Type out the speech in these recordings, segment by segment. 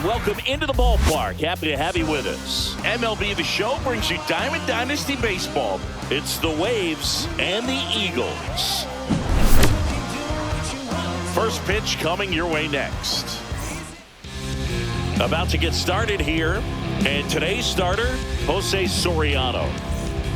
welcome into the ballpark. Happy to have you with us. MLB The Show brings you Diamond Dynasty Baseball. It's the Waves and the Eagles. First pitch coming your way next. About to get started here. And today's starter, Jose Soriano.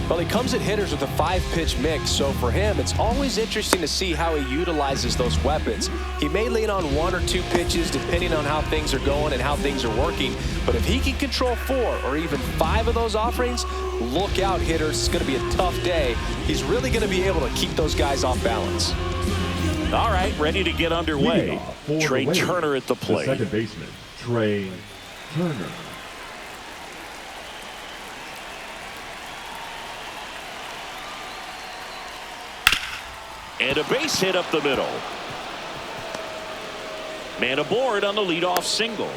Well, he comes at hitters with a 5-pitch mix, so for him, it's always interesting to see how he utilizes those weapons. He may lean on 1 or 2 pitches depending on how things are going and how things are working, but if he can control 4 or even 5 of those offerings, look out, hitters. It's going to be a tough day. He's really going to be able to keep those guys off balance. All right, ready to get underway. Trey Turner at the plate. The second baseman, Trey Turner. And a base hit up the middle. Man aboard on the leadoff single.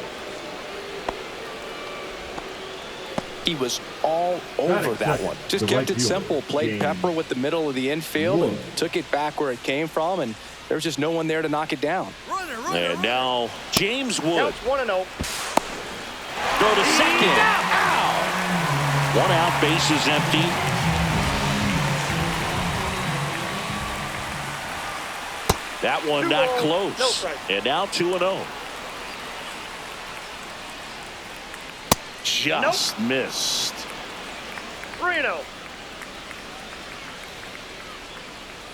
He was all over that one. Just kept it simple. Played pepper with the middle of the infield and took it back where it came from, and there was just no one there to knock it down. And now James Wood. Now it's 1-0. Go to second. One out, base is empty. That one not close. No strike. And now 2-0. Just missed. 3-0.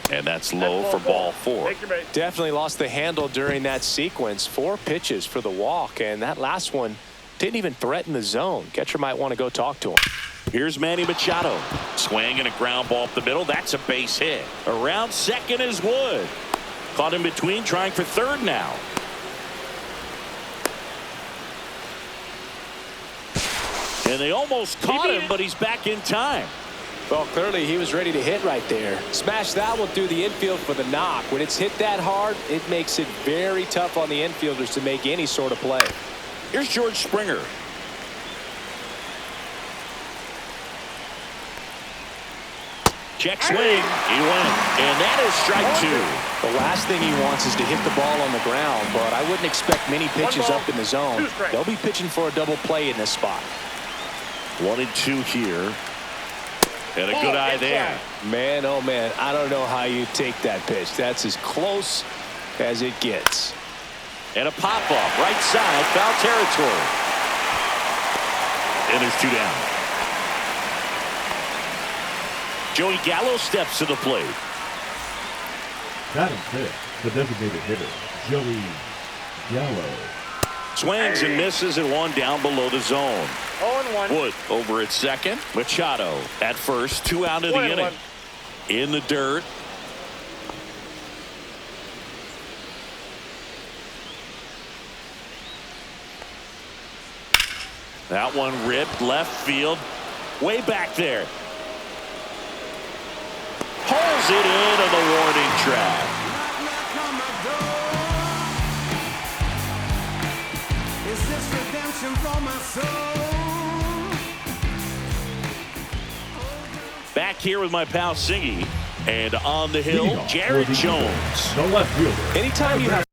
And that's low for ball 4. Take your base. Definitely lost the handle during that sequence. 4 pitches for the walk, and that last one didn't even threaten the zone. Catcher might want to go talk to him. Here's Manny Machado. Swing and a ground ball up the middle. That's a base hit. Around second is Wood. Caught in between, trying for third now. And they almost caught him, but he's back in time. Well, clearly he was ready to hit right there. Smash that one through the infield for the knock. When it's hit that hard, it makes it very tough on the infielders to make any sort of play. Here's George Springer. Check swing. He went. And that is strike 2. The last thing he wants is to hit the ball on the ground, but I wouldn't expect many pitches up in the zone. They'll be pitching for a double play in this spot. 1-2 here. And a good eye there. Man, oh man, I don't know how you take that pitch. That's as close as it gets. And a pop-up, right side, foul territory. And there's 2 down. Joey Gallo steps to the plate. Batting fifth, the designated hitter, Joey Gallo. Swings and misses and 1 down below the zone. 0-1. Wood over at second. Machado at first. 2 out of the inning. In the dirt. That one ripped left field. Way back there. Pulls it into the warning track. Back here with my pal Singy. And on the hill, Jared Jones. The left fielder. Anytime you have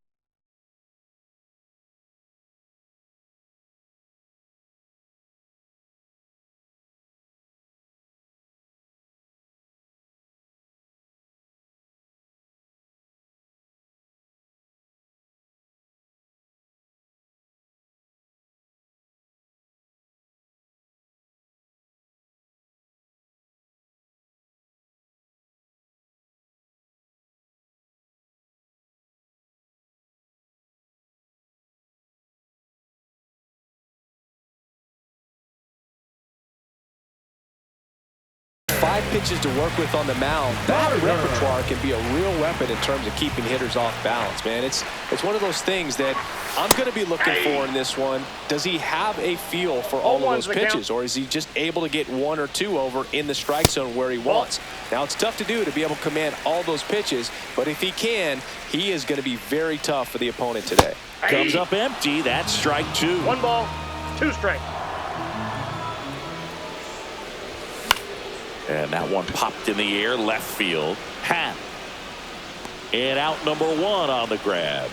five pitches to work with on the mound, that repertoire can be a real weapon in terms of keeping hitters off balance, man. It's one of those things that I'm going to be looking for in this one. Does he have a feel for all of those pitches, or is he just able to get 1 or 2 over in the strike zone where he wants? Now, it's tough to do to be able to command all those pitches, but if he can, he is going to be very tough for the opponent today. Comes up empty. That's strike 2. 1 ball, 2 strikes. And that one popped in the air, left field. Hat. And out number 1 on the grab.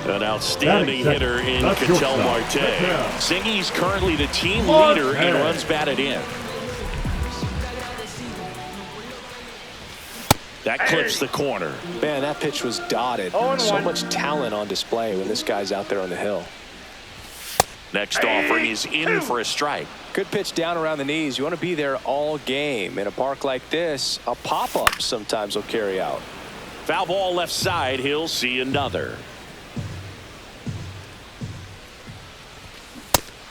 An outstanding hitter in That's Ketel shortstop. Marte. Siggy's currently the team leader in runs batted in. That clips the corner. Man, that pitch was dotted. So much talent on display when this guy's out there on the hill. Next offering is in for a strike. Good pitch down around the knees. You want to be there all game. In a park like this, a pop-up sometimes will carry out. Foul ball left side. He'll see another.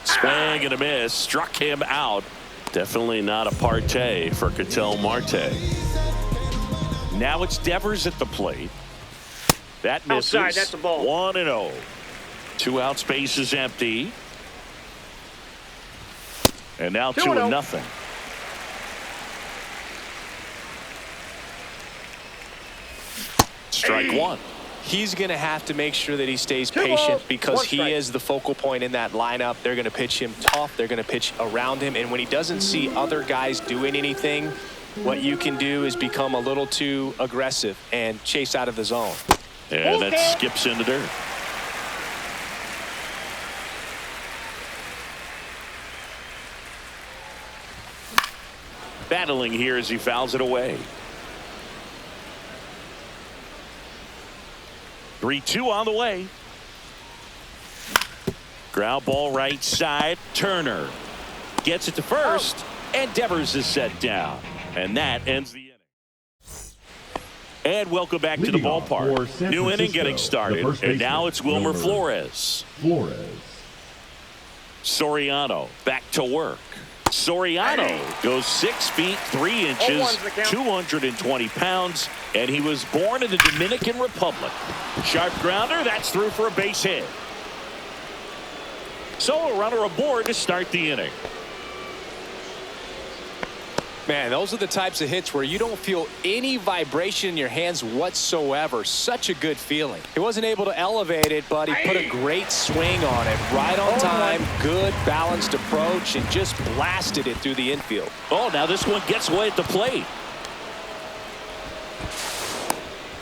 Swing and a miss. Struck him out. Definitely not a partay for Ketel Marte. Now it's Devers at the plate. That misses. Outside, that's a ball. 1-0. 2 out, space is empty. And now 2-0. Strike one. He's going to have to make sure that he stays patient because he is the focal point in that lineup. They're going to pitch him tough. They're going to pitch around him. And when he doesn't see other guys doing anything, what you can do is become a little too aggressive and chase out of the zone. And that skips in the dirt. Battling here as he fouls it away. 3-2 on the way. Ground ball right side. Turner gets it to first, and Devers is set down. And that ends the inning. And welcome back to the ballpark. New inning getting started, and now it's Wilmer Flores. Soriano back to work. Soriano goes 6 feet 3 inches, 220 pounds, and he was born in the Dominican Republic. Sharp grounder, that's through for a base hit. So a runner aboard to start the inning. Man, those are the types of hits where you don't feel any vibration in your hands whatsoever. Such a good feeling. He wasn't able to elevate it, but he put a great swing on it. Right on time, good balanced approach, and just blasted it through the infield. Oh, now this one gets away at the plate.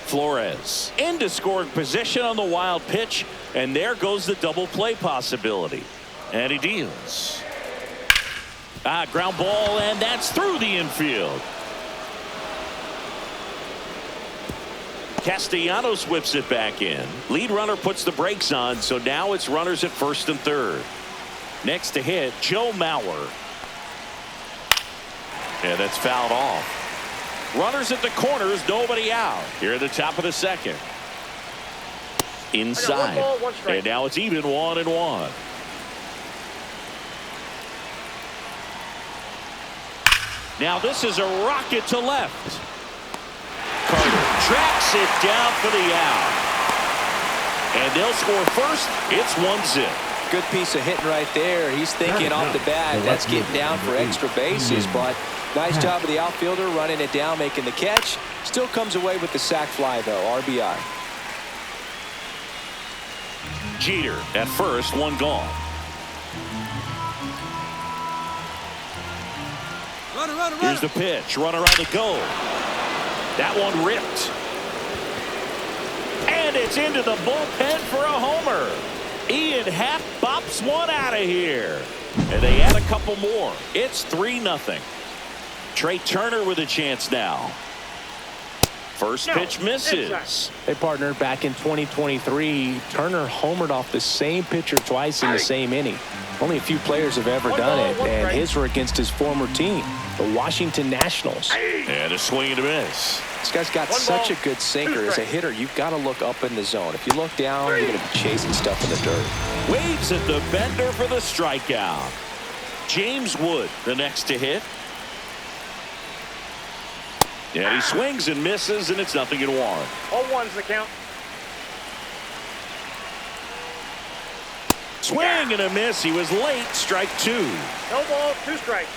Flores into scoring position on the wild pitch, and there goes the double play possibility. And he deals. Ground ball, and that's through the infield. Castellanos whips it back in. Lead runner puts the brakes on, so now it's runners at first and third. Next to hit, Joe Mauer. And that's fouled off. Runners at the corners, nobody out. Here at the top of the second. Inside. And now it's even 1-1. Now this is a rocket to left. Carter tracks it down for the out. And they'll score first. It's 1-0. Good piece of hitting right there. He's thinking off the bat, let's get down for extra bases. But nice job of the outfielder running it down, making the catch. Still comes away with the sac fly, though. RBI. Jeter at first, one gone. Here's the pitch. Runner on the go. That one ripped. And it's into the bullpen for a homer. Ian Happ bops one out of here. And they add a couple more. It's 3-0. Trey Turner with a chance now. First pitch misses. Hey, partner, back in 2023, Turner homered off the same pitcher twice in the same inning. Only a few players have ever done it, and his were against his former team, the Washington Nationals. And a swing and a miss. This guy's got such a good sinker. As a hitter, you've got to look up in the zone. If you look down, you're going to be chasing stuff in the dirt. Waves at the bender for the strikeout. James Wood, the next to hit. Yeah, he swings and misses, and it's 0-1. 0-1's the count. Swing and a miss. He was late. Strike 2. No ball, 2 strikes.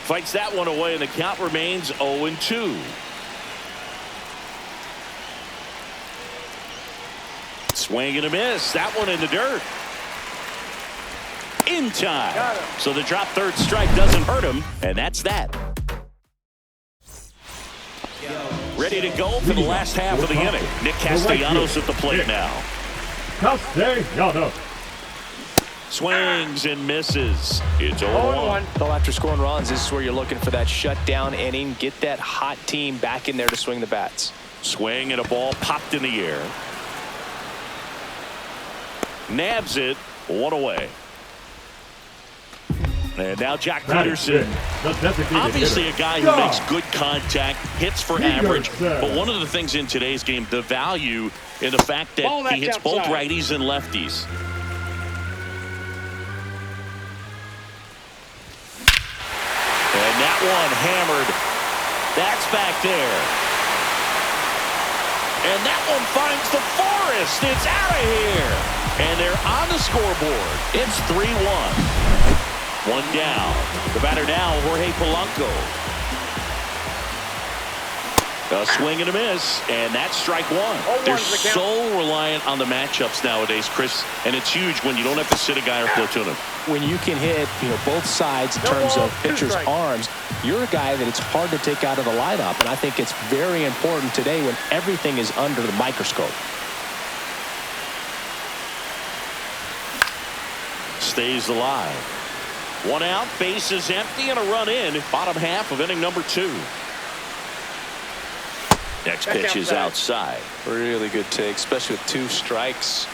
Fights that one away, and the count remains 0-2. Swing and a miss. That one in the dirt. In time. So the drop third strike doesn't hurt him, and that's that. Ready to go for the last half of the inning. Nick Castellanos at the plate now. Castellanos. Swings and misses. It's 0-1. Well, after scoring runs, this is where you're looking for that shutdown inning. Get that hot team back in there to swing the bats. Swing and a ball popped in the air. Nabs it. 1 away. And now Jack Peterson, obviously a guy who makes good contact, hits for average, but one of the things in today's game, the value in the fact that he hits both righties and lefties. And that one hammered. That's back there. And that one finds the forest. It's out of here. And they're on the scoreboard. It's 3-1. One down. The batter now, Jorge Polanco. A swing and a miss, and that's strike one. They're so reliant on the matchups nowadays, Chris, and it's huge when you don't have to sit a guy or platoon him. When you can hit, both sides in terms of pitchers' arms, you're a guy that it's hard to take out of the lineup, and I think it's very important today when everything is under the microscope. Stays alive. 1 out, bases empty, and a run in. Bottom half of inning number 2. Next pitch is outside. Really good take, especially with 2 strikes.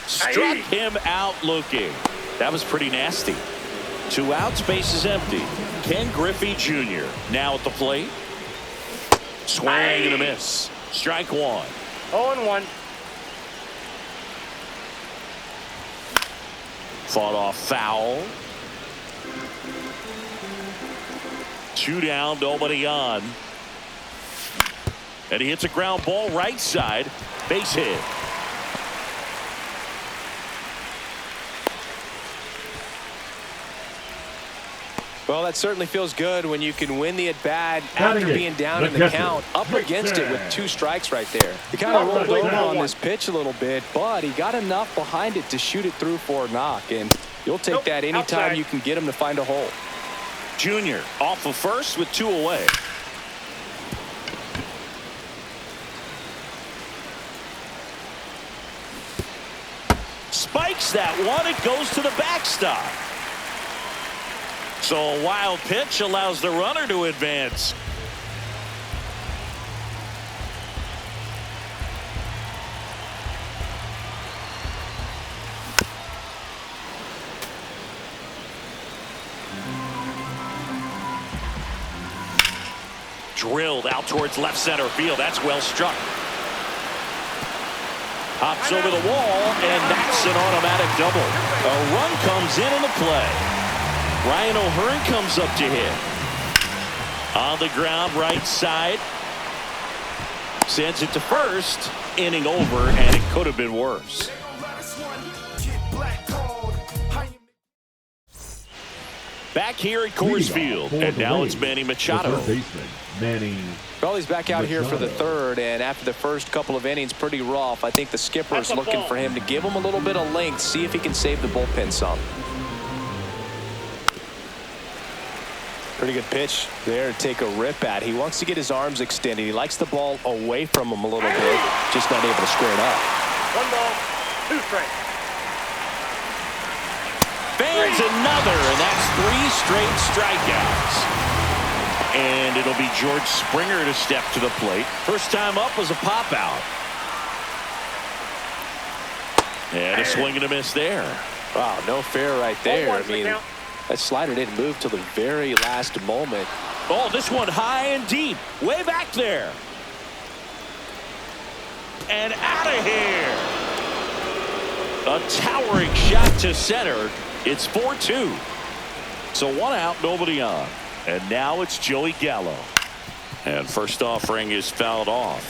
Struck him out looking. That was pretty nasty. 2 outs, bases empty. Ken Griffey Jr. now at the plate. Swing and a miss. Strike 1. 0-1. Fought off foul. 2 down, nobody on. And he hits a ground ball right side. Base hit. Well, that certainly feels good when you can win the at-bat after being down in the count, up against it with 2 strikes right there. He kind of rolled over on this pitch a little bit, but he got enough behind it to shoot it through for a knock, and you'll take that anytime you can get him to find a hole. Junior off of first with 2 away. Spikes that one. It goes to the backstop. So a wild pitch allows the runner to advance. Drilled out towards left center field. That's well struck. Hops over the wall, and that's an automatic double. A run comes in the play. Ryan O'Hearn comes up to hit. On the ground, right side. Sends it to first. Inning over, and it could have been worse. Back here at Coors Field, and now it's Manny Machado. Well, he's back out here for the 3rd, and after the first couple of innings, pretty rough. I think the skipper is looking for him to give him a little bit of length, see if he can save the bullpen some. Pretty good pitch there to take a rip at. He wants to get his arms extended. He likes the ball away from him a little bit, just not able to square it up. 1 ball, 2 strikes. Fans another, and that's 3 straight strikeouts. And it'll be George Springer to step to the plate. First time up was a pop out. And a swing and a miss there. Wow, no fair right there. I mean, that slider didn't move till the very last moment. Oh, this one high and deep. Way back there. And out of here. A towering shot to center. It's 4-2. So 1 out, nobody on. And now it's Joey Gallo. And first offering is fouled off.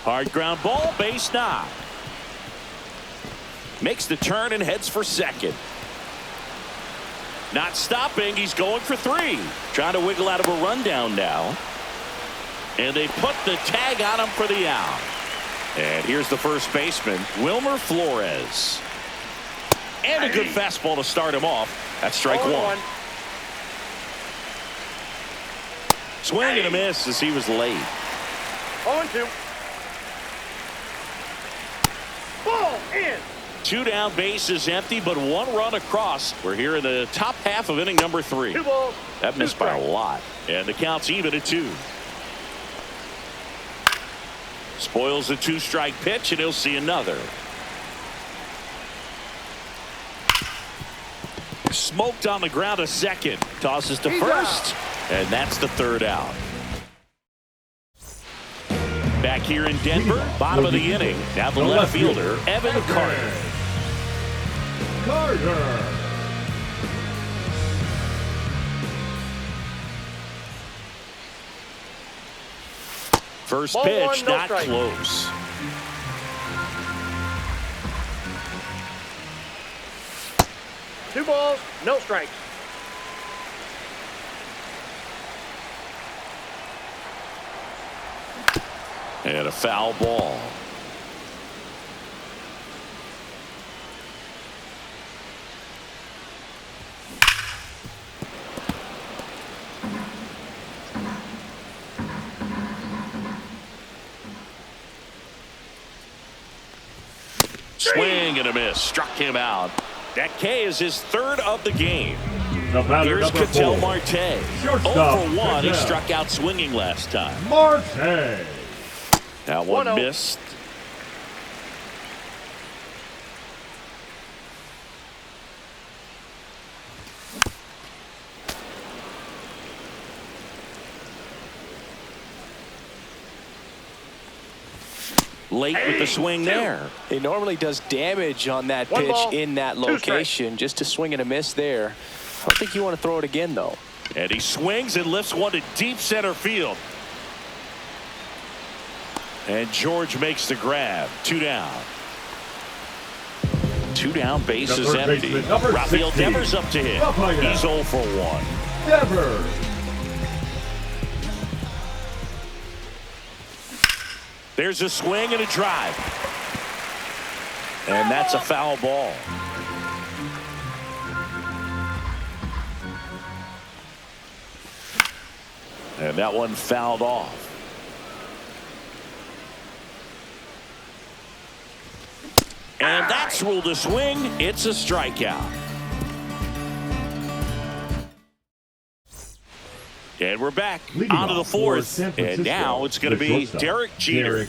Hard ground ball, base knock. Makes the turn and heads for second. Not stopping, he's going for 3. Trying to wiggle out of a rundown now. And they put the tag on him for the out. And here's the first baseman, Wilmer Flores. And a good fastball to start him off. That's strike 1. Swing and a miss as he was late. 0-2. Ball in. 2 down, bases empty, but 1 run across. We're here in the top half of inning number 3. 2 balls. That missed by a lot. And the count's even at 2. Spoils the 2-strike pitch, and he'll see another. Smoked on the ground to second. Tosses to first. And that's the 3rd out. Back here in Denver, bottom of the inning. Now the left fielder, Evan Carter. First pitch, not close. Two balls, no strikes. And a foul ball. Swing and a miss. Struck him out. That K is his 3rd of the game. Here's Ketel Marte. 0 for 1. He struck out swinging last time. Marte. That one missed. Late with the swing there. He normally does damage on that pitch in that location. Just a swing and a miss there. I don't think you want to throw it again, though. And he swings and lifts one to deep center field. And George makes the grab. 2 down. 2 down, base is empty. Rafael Devers up to hit. He's 0 for 1. Devers. There's a swing and a drive. And that's a foul ball. And that one fouled off. And that's ruled a swing. It's a strikeout. And we're back onto the 4th. And now it's going to be Derek Jeter.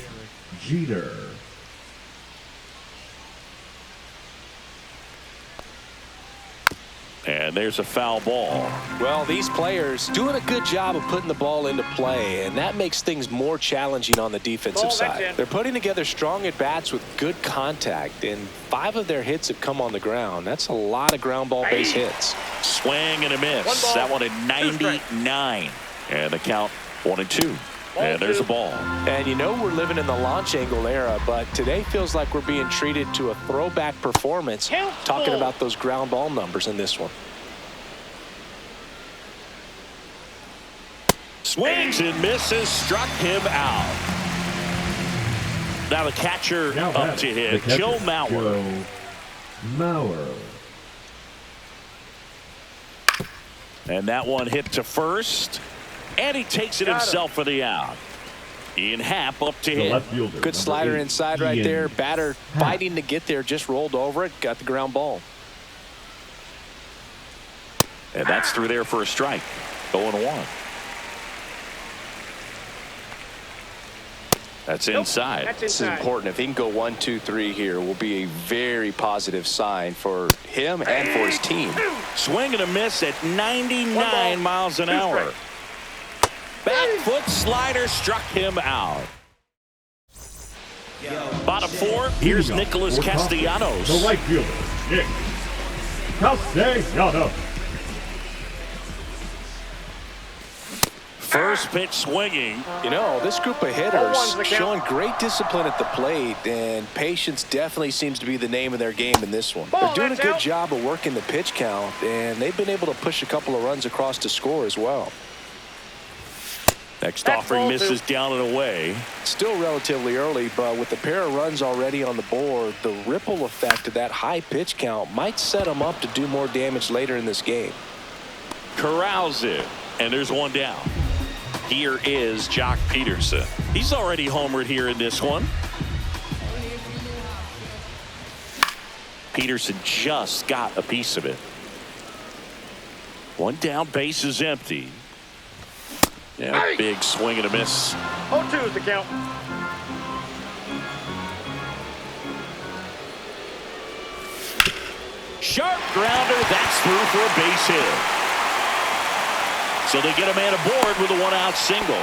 And there's a foul ball. Well, these players doing a good job of putting the ball into play, and that makes things more challenging on the defensive side. They're putting together strong at-bats with good contact, and 5 of their hits have come on the ground. That's a lot of ground ball base hits. Swing and a miss. That one at 99. And the count 1-2. And there's a ball. And you know we're living in the launch angle era, but today feels like we're being treated to a throwback performance, talking about those ground ball numbers in this one. Swings and misses, struck him out. Now the catcher up to hit, Joe Mauer. And that one hit to first. And he takes it himself for the out. Ian Happ up to hit. Good slider inside right there. Batter fighting to get there, just rolled over it, got the ground ball. And that's through there for a strike. 0-1. That's inside. This is important. If he can go 1, 2, 3 here, will be a very positive sign for him and for his team. Swing and a miss at 99 miles an hour. Back foot slider struck him out. Bottom 4, here's Nicholas Castellanos. The right fielder, Nick Castellanos. First pitch swinging. You know, this group of hitters showing great discipline at the plate, and patience definitely seems to be the name of their game in this one. They're doing a good job of working the pitch count, and they've been able to push a couple of runs across to score as well. Next That's offering ball misses two. down and away. Still relatively early, but with the pair of runs already on the board, the ripple effect of that high pitch count might set him up to do more damage later in this game. Corrals it, and there's one down. Here is Jock Peterson. He's already homered here in this one. Peterson just got a piece of it. One down, base is empty. Yeah, big swing and a miss. 0-2 is the count. Sharp grounder, that's through for a base hit. So they get a man aboard with a one-out single.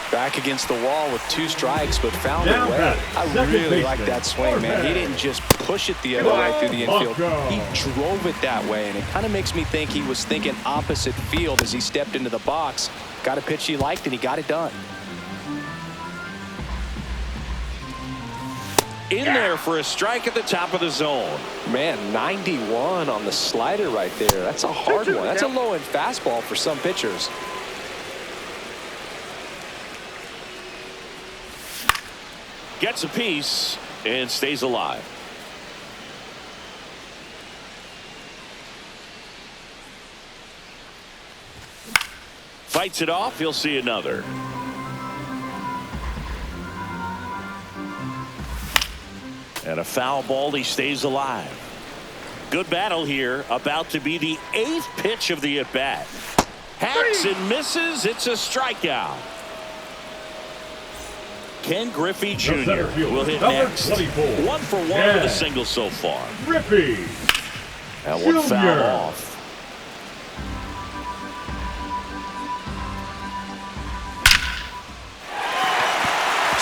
Back against the wall with 2 strikes, but found a Now way. back, I second really baseman, like that swing, man. He didn't just push it the other way through the infield. He drove it that way, and it kind of makes me think he was thinking opposite field as he stepped into the box. Got a pitch he liked, and he got it done. In there for a strike at the top of the zone. Man, 91 on the slider right there. That's a hard one. That's a low-end fastball for some pitchers. Gets a piece and stays alive. Fights it off. He'll see another. And a foul ball. He stays alive. Good battle here. About to be the 8th pitch of the at-bat. Hacks and misses. It's a strikeout. Ken Griffey Jr. will hit next. 24. 1 for 1 with a single so far. Griffey That one Jr. foul off.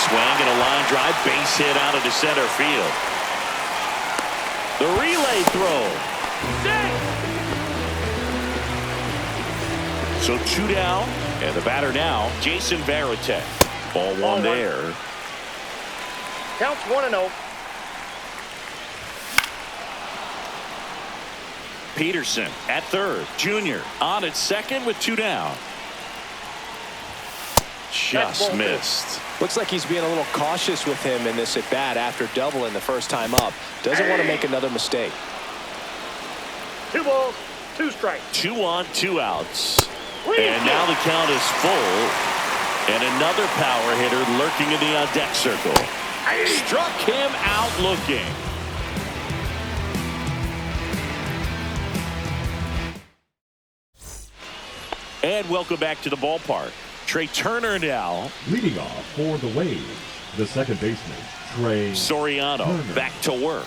Swing and a line drive, base hit out into center field. The relay throw. So 2 down, and the batter now, Jason Varitek. Ball 1 there. Counts 1-0. Peterson at third. Junior on at second with 2 down. Just missed. Looks like he's being a little cautious with him in this at-bat after doubling the first time up. Doesn't want to make another mistake. 2 balls, 2 strikes. 2 on, 2 outs. And now the count is full. And another power hitter lurking in the on-deck circle. Struck him out looking. And welcome back to the ballpark. Trey Turner now. leading off for the Waves, the second baseman, Trey Soriano Turner. back to work.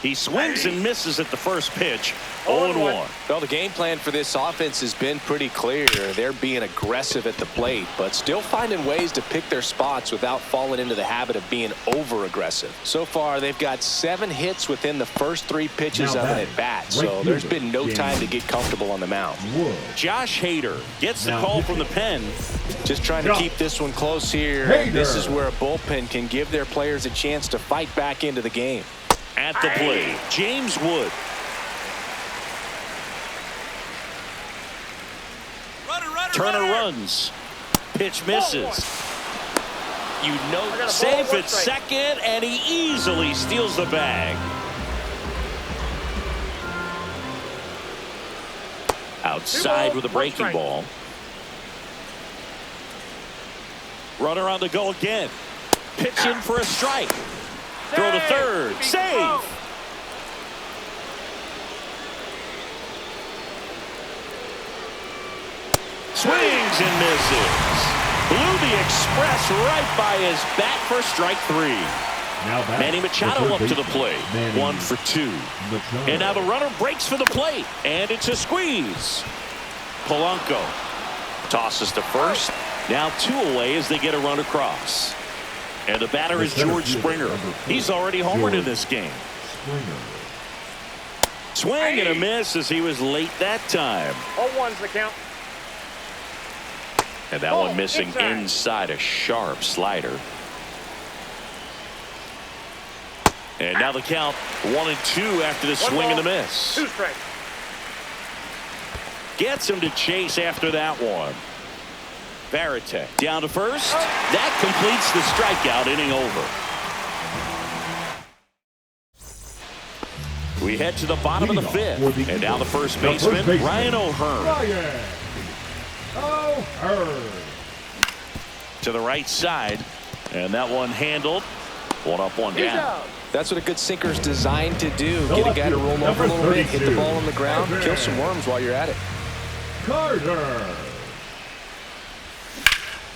He swings and misses at the first pitch. 0-1. Well, the game plan for this offense has been pretty clear. They're being aggressive at the plate, but still finding ways to pick their spots without falling into the habit of being over-aggressive. So far, they've got 7 hits within the first 3 pitches Now of an batting, at-bat, right so there's fielder, been no James time to get comfortable on the mound. Wood. Josh Hader gets the Now call pitching. from the pen. Just trying to Go. keep this one close here. Hader. This is where a bullpen can give their players a chance to fight back into the game. At the plate, James Wood. Turner runs. Pitch misses. You know, safe at second, and he easily steals the bag. Outside with a breaking ball. Runner on the go again. Pitch in for a strike. Throw to third. Save. Swings and misses. Blew the express right by his bat for strike 3. Now back, Manny Machado the up third to the baseman, plate. Manny 1 for 2. Machado. And now the runner breaks for the plate. And it's a squeeze. Polanco tosses to first. Now 2 away as they get a run across. And the batter The is center George fielder, Springer. number 4, He's already homered in George this game. Springer. Swing and a miss as he was late that time. 0-1's the count. And that one missing inside a sharp slider. And now the count 1-2 after the swing and a miss. 2 strikes. Gets him to chase after that one. Barrett down to first. That completes the strikeout, inning over. We head to the bottom of the fifth. And now the first baseman, Ryan O'Hearn. To the right side. And that one handled. One up, one down. That's what a good sinker is designed to do. Get a guy to roll over a little bit, hit the ball on the ground, kill some worms while you're at it. Carter.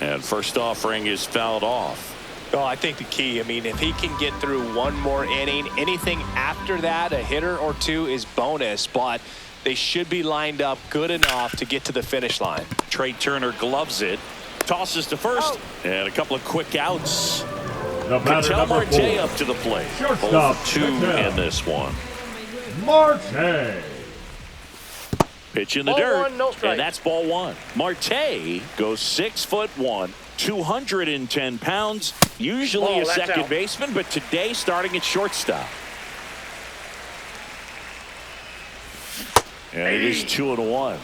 And first offering is fouled off. Oh, I think the key, I mean, if he can get through one more inning, anything after that, a hitter or two is bonus, but they should be lined up good enough to get to the finish line. Trey Turner gloves it, tosses to first, and a couple of quick outs. Ketel Marte up to the plate. Shortstop, 2 in this one. Marte. Pitch in the Ball dirt, one, no strike. and that's ball one. Marte goes 6'1", 210 pounds, usually Ball, a that's second out. baseman, but today starting at shortstop. And it is 2-1.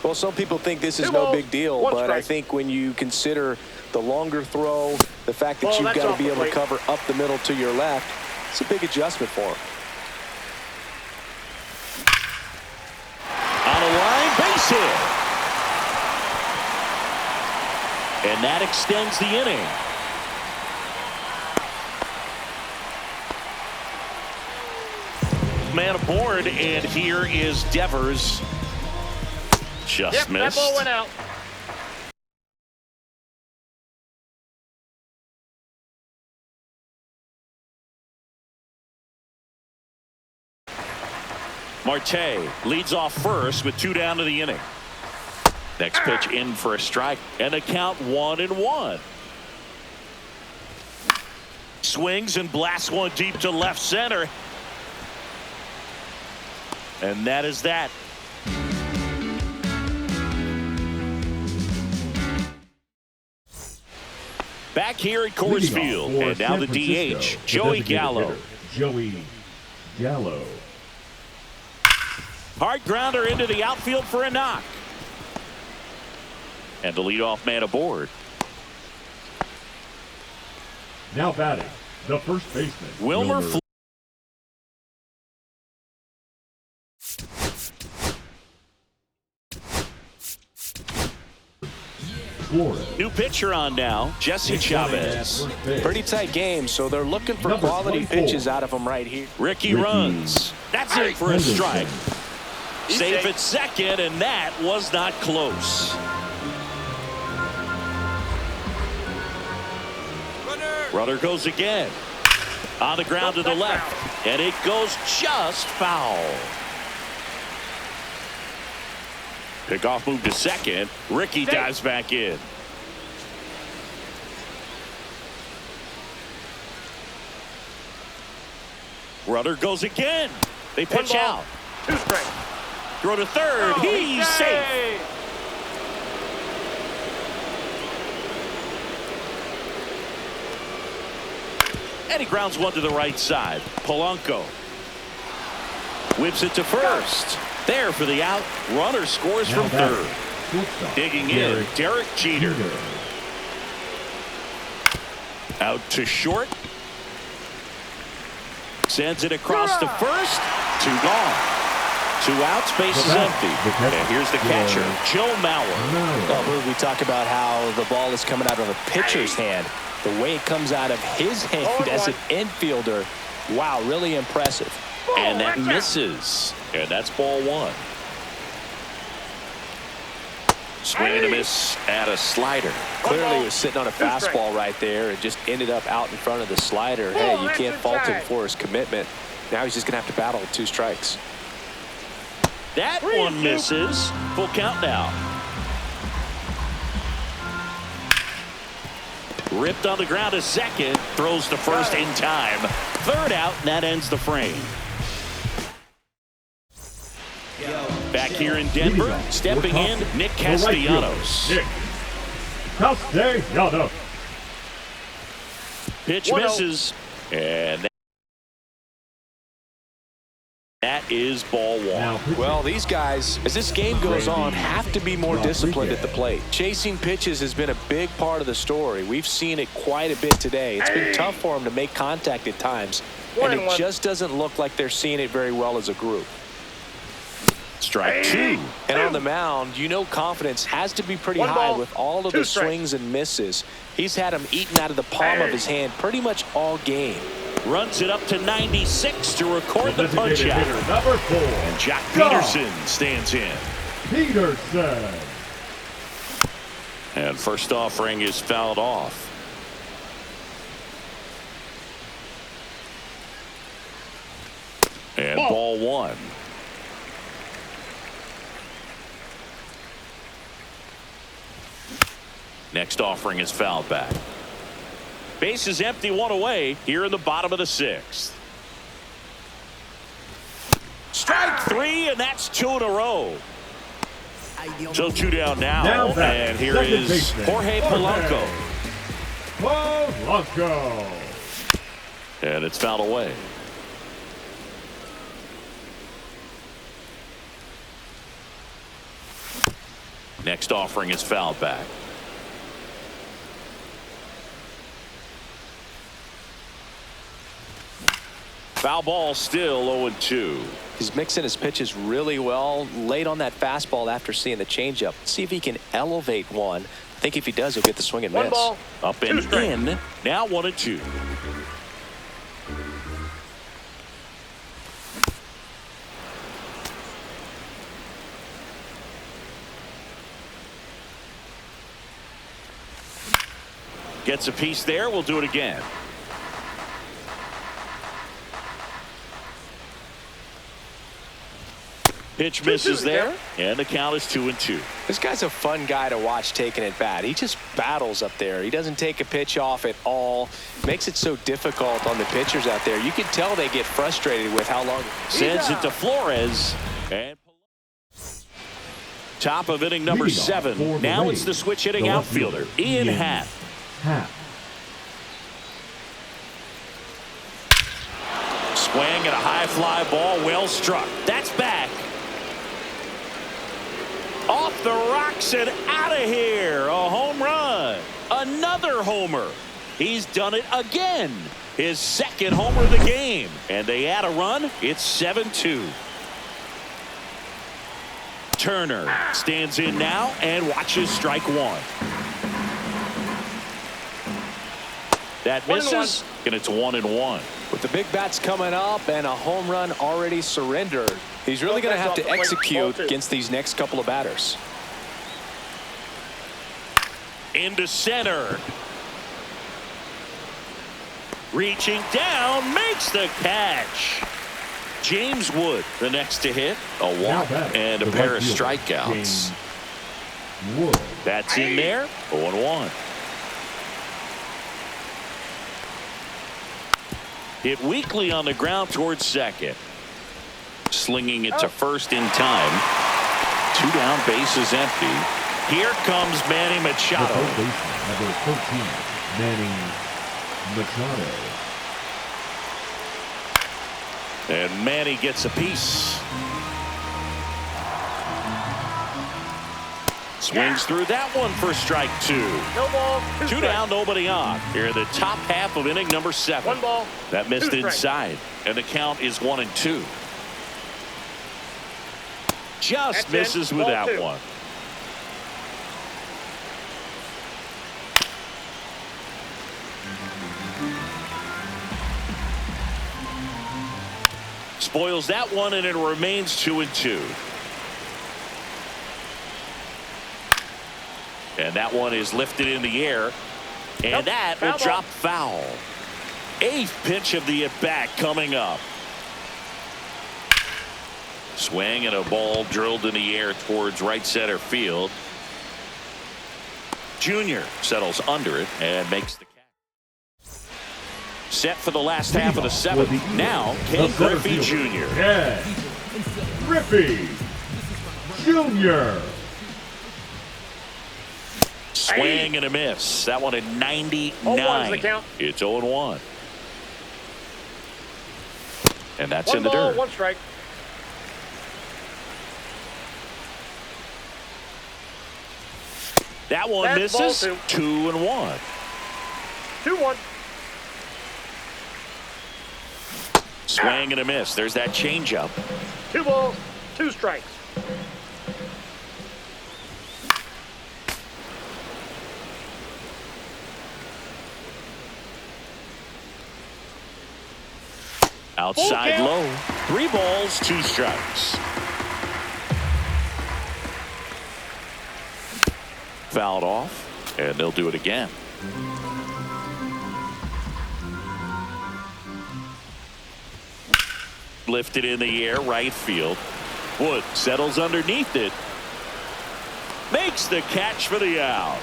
Well, some people think this is Two no balls, big deal, one but I strike. think when you consider the longer throw, the fact that Ball, you've that's got to off be the able to plate. cover up the middle to your left, it's a big adjustment for him. On a line, base hit. And that extends the inning. Man aboard, and here is Devers. Just Yep, that missed. ball went out. Marte leads off first with 2 down to the inning. Next pitch in for a strike, and a count 1-1. Swings and blasts one deep to left center. And that is that. Back here at Coors Leading off Field, for and now San the Francisco, DH, the Joey designated Gallo. hitter, Joey Gallo. Hard grounder into the outfield for a knock. And the leadoff man aboard. Now batting, the first baseman, Wilmer Flores. New pitcher on now, Jesse Chavez. Pretty tight game, so they're looking for Number quality 24. pitches out of him right here. Ricky runs. That's it for a Henderson. strike. Safe at second, and that was not close. Runner goes again. On the ground to the left, and it goes just foul. Pickoff move to second. Ricky dives back in. Runner goes again. They pitch out. 2 strikes. Throw to third. He's safe. And he grounds one to the right side. Polanco whips it to first. There for the out. Runner scores from third. Digging in, Derek Jeter. Out to short. Sends it across to first. 2 gone. 2 outs, base is empty. And here's the catcher, Joe Mauer. Oh, we talk about how the ball is coming out of a pitcher's hand. The way it comes out of his hand as an infielder, wow, really impressive. And that misses. And that's ball 1. Swing and a miss at a slider. Clearly he was sitting on a fastball right there and just ended up out in front of the slider. Hey, you can't fault him for his commitment. Now he's just going to have to battle with 2 strikes. That one misses. Full count now. Ripped on the ground to second. Throws to first in time. 3rd out, and that ends the frame. Back here in Denver, stepping in, Nick Castellanos. Nick Castellanos. Pitch misses, and That is ball one. Well, these guys, as this game goes on, have to be more disciplined at the plate. Chasing pitches has been a big part of the story. We've seen it quite a bit today. It's been tough for them to make contact at times, and it just doesn't look like they're seeing it very well as a group. Strike two. And on the mound, you know confidence has to be pretty high with all of the swings and misses. He's had them eaten out of the palm of his hand pretty much all game. Runs it up to 96 to record the punch out. Number 4. And Jack Peterson stands in. Peterson. And first offering is fouled off. And ball one. Next offering is fouled back. Base is empty, one away here in the bottom of the sixth. Strike three, and that's two in a row. So two down now and here is Jorge Polanco. Polanco. And it's fouled away. Next offering is fouled back. Foul ball, still 0-2. He's mixing his pitches really well. Late on that fastball after seeing the changeup. See if he can elevate one. I think if he does, he'll get the swing and miss. One ball, up and in. Now 1-2. Gets a piece there. We'll do it again. Pitch misses there, and the count is 2-2. This guy's a fun guy to watch taking at bat. He just battles up there. He doesn't take a pitch off at all. Makes it so difficult on the pitchers out there. You can tell they get frustrated with how long. Sends it to Flores. And top of inning number 7. Now it's the switch hitting outfielder, Ian Happ. Swing and a high fly ball, well struck. That's back. Off the rocks and out of here. A home run. Another homer. He's done it again. His second homer of the game. And they add a run. It's 7-2. Turner stands in now and watches strike one. That misses, and it's 1-1. With the big bats coming up and a home run already surrendered, he's really going to have to execute against these next couple of batters. Into center. Reaching down, makes the catch. James Wood, the next to hit, a walk and a pair of strikeouts. That's in there, 0-1. Hit weakly on the ground towards second. Slinging it to first in time. 2 down, bases empty. Here comes Manny Machado. Number 13, Manny Machado. And Manny gets a piece. Swings through that one for strike 2. No ball, 2 down, nobody on. Here in the top half of inning number 7. One ball. That missed inside. And the count is 1-2. Just misses with that one. Spoils that one, and it remains 2-2. And that one is lifted in the air, and that will drop foul. 8th pitch of the at-bat coming up. Swing and a ball drilled in the air towards right center field. Junior settles under it and makes the catch. Set for the last half of the 7th. Now, Ken Griffey Jr. Ken Griffey Jr. Swing and a miss. That one at 99. It's 0-1. And that's in the dirt. 1 strike. That one That's ball misses. 2-1. 2-1. Swing and a miss. There's that changeup. 2 balls, 2 strikes. Outside low. 3 balls, 2 strikes. Fouled off, and they'll do it again. Lifted in the air, right field. Wood settles underneath it. Makes the catch for the out.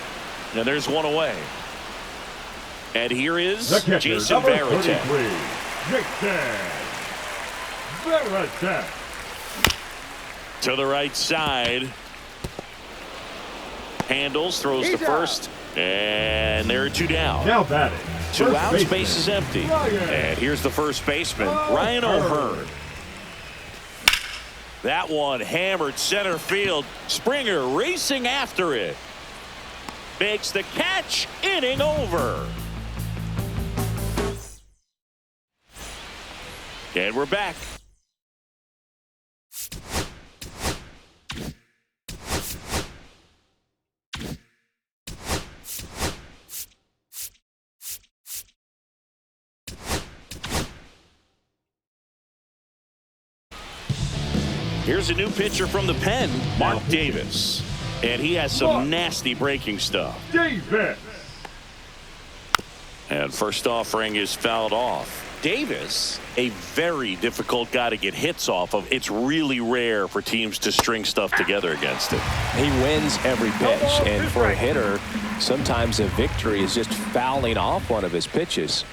And there's one away. And here is Jason Varitek. To the right side. Handles, throws to first. And there are 2 down. Now batting. 2 outs, base is empty. And here's the first baseman, Ryan O'Hearn. That one hammered center field. Springer racing after it. Makes the catch, inning over. And we're back. Here's a new pitcher from the pen, Mark Davis. And he has some nasty breaking stuff. Davis. And first offering is fouled off. Davis, a very difficult guy to get hits off of. It's really rare for teams to string stuff together against him. He wins every pitch, and for a hitter, sometimes a victory is just fouling off one of his pitches.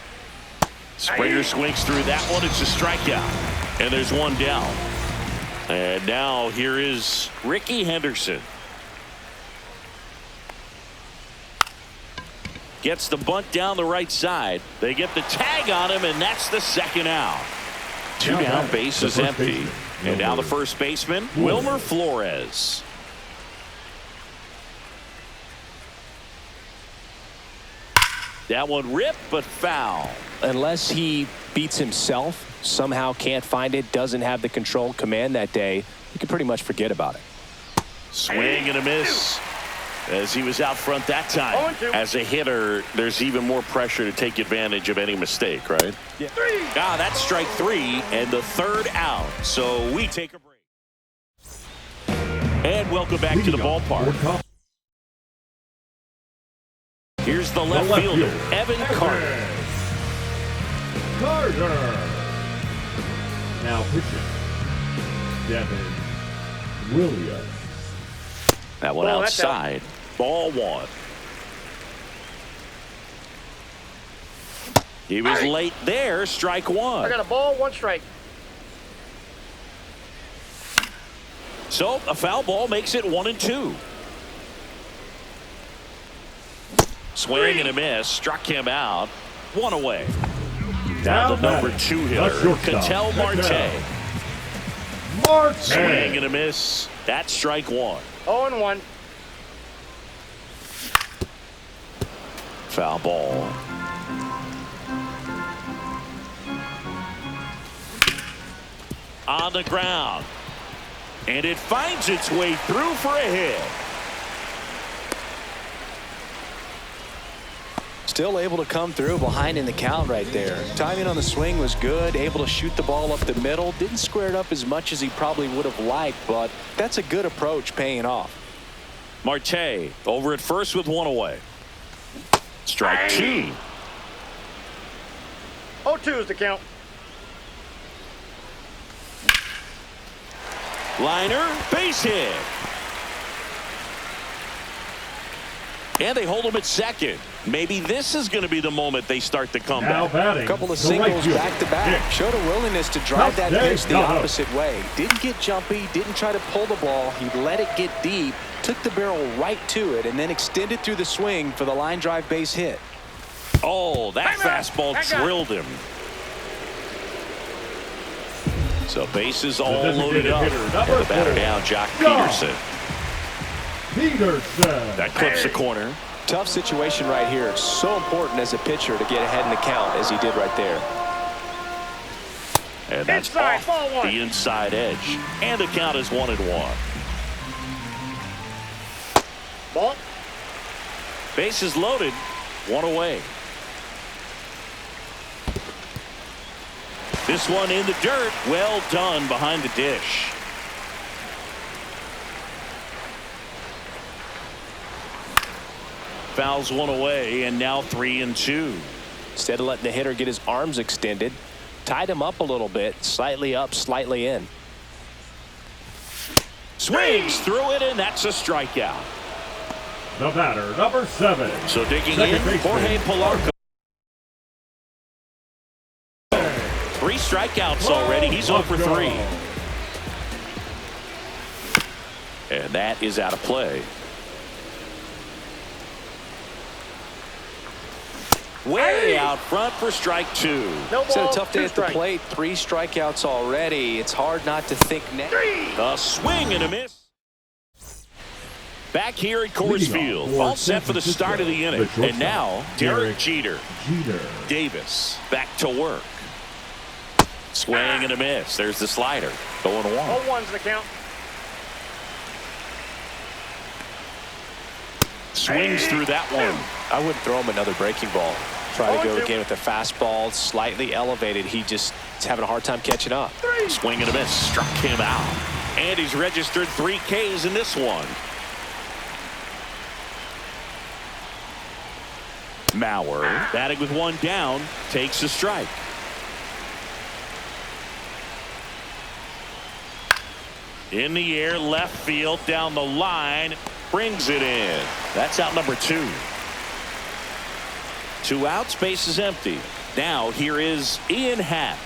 Springer swings through that one. It's a strikeout. And there's 1 down. And now here is Ricky Henderson. Gets the bunt down the right side. They get the tag on him, and that's the 2nd out. 2 down, base is empty. And now the first baseman, Wilmer Flores. That one ripped, but foul. Unless he beats himself, somehow can't find it, doesn't have the control command that day, you can pretty much forget about it. Swing and a miss. As he was out front that time. As a hitter, there's even more pressure to take advantage of any mistake, right? Yeah. That's strike 3 and the 3rd out. So we take a break. And welcome back to the ballpark. Here's the left fielder, Evan Carter. Now pitching, Devin Williams. That one outside. Ball 1. He was late there. Strike 1. I got a ball, 1 strike. So a foul ball makes it 1-2. Swing and a miss. Struck him out. 1 away. Now the number 2 hitter, Ketel Marte. Swing and a miss. That's strike 1. 0-1. Foul ball. On the ground. And it finds its way through for a hit. Still able to come through behind in the count right there. Timing on the swing was good, able to shoot the ball up the middle. Didn't square it up as much as he probably would have liked, but that's a good approach paying off. Marte over at first with 1 away. Strike 2. 0-2 is the count. Liner, base hit. And they hold him at second. Maybe this is going to be the moment they start the comeback. A couple of singles back-to-back. Showed a willingness to drive that pitch the opposite way. Didn't get jumpy, didn't try to pull the ball. He let it get deep, took the barrel right to it, and then extended through the swing for the line drive base hit. Oh, that fastball drilled him. So bases all loaded up. And the batter down, Jock Peterson. Peterson. That clips the corner. Tough situation right here. It's so important as a pitcher to get ahead in the count as he did right there. And that's Inside, off ball one. the inside edge. And the count is 1-1. Ball. Bases loaded. One away. This one in the dirt. Well done behind the dish. Fouls one away, and now 3-2. Instead of letting the hitter get his arms extended, tied him up a little bit, slightly up, slightly in. Swings through it, and that's a strikeout. The batter, number 7. So digging Second in, baseman. Jorge Polanco. 3 strikeouts already. He's 0 for 3. And that is out of play. Way out front for strike 2. No It's had ball. a tough day 2 at the strikes. plate. 3 strikeouts already. It's hard not to think next. 3. A swing and a miss. Back here at Coors Leading Field. off for All set for the San start of the inning. Francisco, the And now, Derek Jeter. Jeter. Davis back to work. Swing and a miss. There's the slider. 0-1. 0-1's the count. Swings through that one. I wouldn't throw him another breaking ball. Try to go 0-2. again with the fastball, slightly elevated. He just is having a hard time catching up. 3. Swing and a miss. Struck him out. And he's registered 3 Ks in this one. Mauer, batting with 1 down, takes a strike. In the air, left field, down the line, brings it in. That's out number 2. 2 outs, base is empty. Now here is Ian Happ.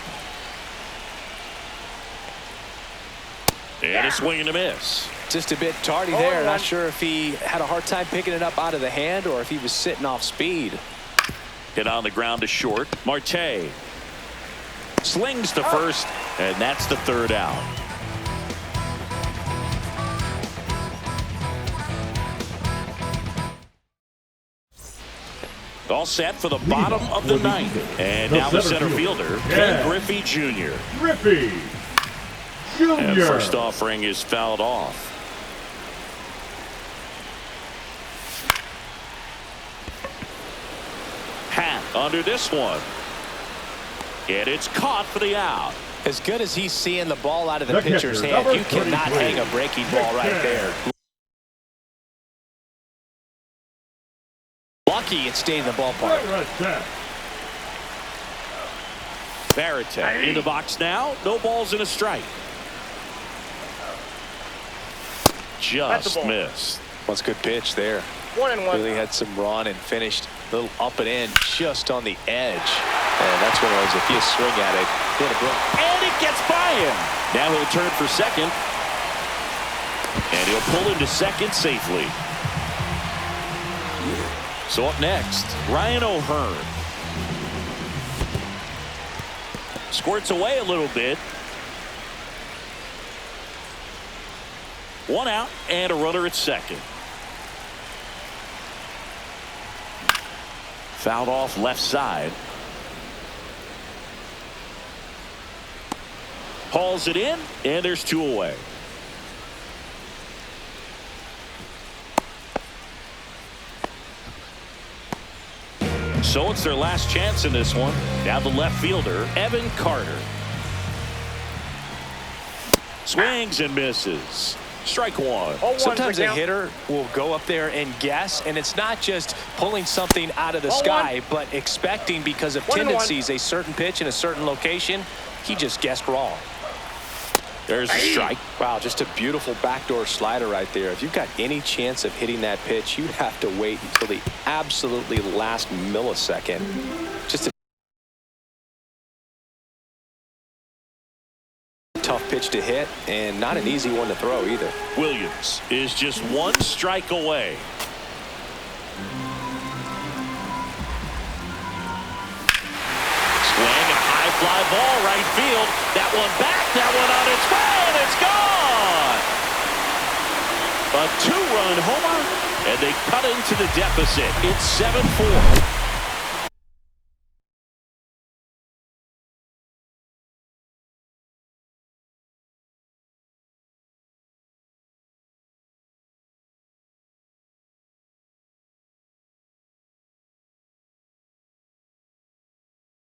And a swing and a miss. Just a bit tardy Oh, there. Not one. sure if he had a hard time picking it up out of the hand or if he was sitting off speed. Hit on the ground to short. Marte slings to first, and that's the 3rd out. All set for the bottom of the 9th. And now the center fielder, Ken Griffey Jr. Griffey Jr. And first offering is fouled off. Happ under this one. And it's caught for the out. As good as he's seeing the ball out of the The pitcher's catcher, hand, number you cannot 33. hang a breaking ball right there. Lucky it stayed in the ballpark. Barrett in the box now. No balls and a strike. That's Just a ball. missed. That's a good pitch there. 1-1. Really had some run and finished a little up and in just on the edge. And that's one of those, if you swing at it, hit a blow. And it gets by him. Now he'll turn for second. And he'll pull into second safely. So up next, Ryan O'Hearn. Squirts away a little bit. 1 out and a runner at second. Fouled off left side. Hauls it in, and there's 2 away. So it's their last chance in this one. Now the left fielder, Evan Carter. Swings and misses. Strike 1. 0-1's Sometimes the a count. hitter will go up there and guess, and it's not just pulling something out of the 0-1. sky, but expecting because of 1-1. tendencies a certain pitch in a certain location. He just guessed wrong. There's a strike. Wow, just a beautiful backdoor slider right there. If you've got any chance of hitting that pitch, you have to wait until the absolutely last millisecond. Just a tough pitch to hit, and not an easy one to throw either. Williams is just 1 strike away. Swing and a high fly ball right field. That one back, that one on its way, and it's gone. A two-run homer, and they cut into the deficit. It's 7-4.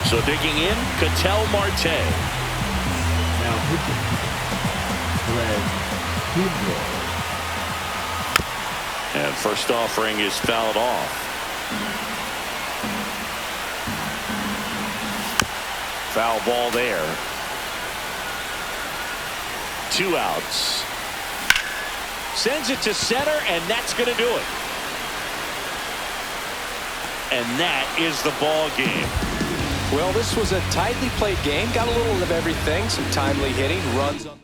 So digging in, Ketel Marte. Now pitching, Greg Kimbrel. And first offering is fouled off. Foul ball there. 2 outs. Sends it to center, and that's going to do it. And that is the ball game. Well, this was a tightly played game. Got a little of everything. Some timely hitting, runs on